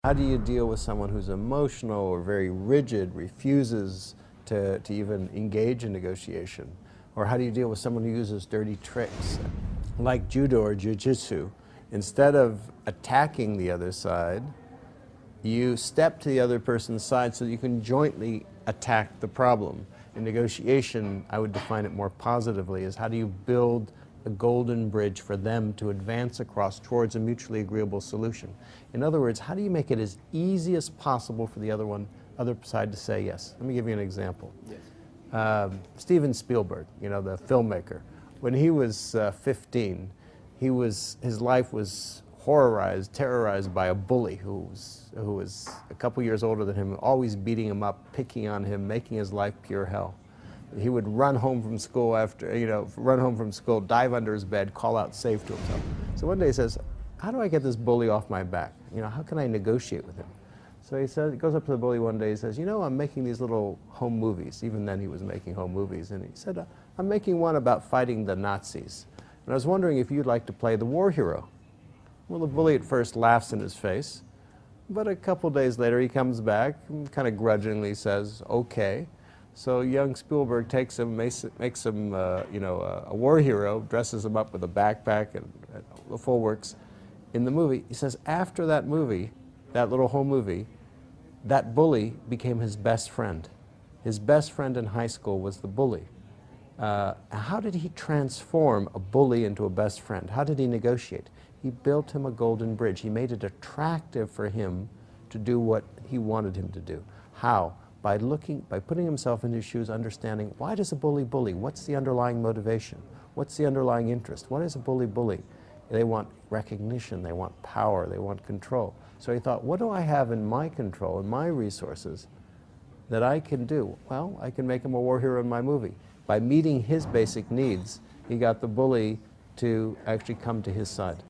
How do you deal with someone who's emotional or very rigid, refuses to even engage in negotiation? Or how do you deal with someone who uses dirty tricks? Like judo or jiu-jitsu, instead of attacking the other side, you step to the other person's side so that you can jointly attack the problem. In negotiation, I would define it more positively as how do you build a golden bridge for them to advance across towards a mutually agreeable solution. In other words, how do you make it as easy as possible for the other side to say yes? Let me give you an example. Yes. Steven Spielberg, you know, the filmmaker, when he was 15, his life was terrorized by a bully who was a couple years older than him, always beating him up, picking on him, making his life pure hell. He would run home from school dive under his bed, call out "save" to himself. So one day he says, how do I get this bully off my back? You know, how can I negotiate with him? So he goes up to the bully one day, he says, you know, I'm making these little home movies. Even then he was making home movies. And he said, I'm making one about fighting the Nazis. And I was wondering if you'd like to play the war hero. Well, the bully at first laughs in his face, but a couple days later he comes back and kind of grudgingly says, okay. So young Spielberg takes him, makes him a war hero, dresses him up with a backpack and the full works. In the movie, he says after that movie, that little home movie, that bully became his best friend. His best friend in high school was the bully. How did he transform a bully into a best friend? How did he negotiate? He built him a golden bridge. He made it attractive for him to do what he wanted him to do. How? By putting himself in his shoes, understanding, why does a bully bully? What's the underlying motivation? What's the underlying interest? What is a bully bully? They want recognition, they want power, they want control. So he thought, what do I have in my control, in my resources, that I can do? Well, I can make him a war hero in my movie. By meeting his basic needs, he got the bully to actually come to his side.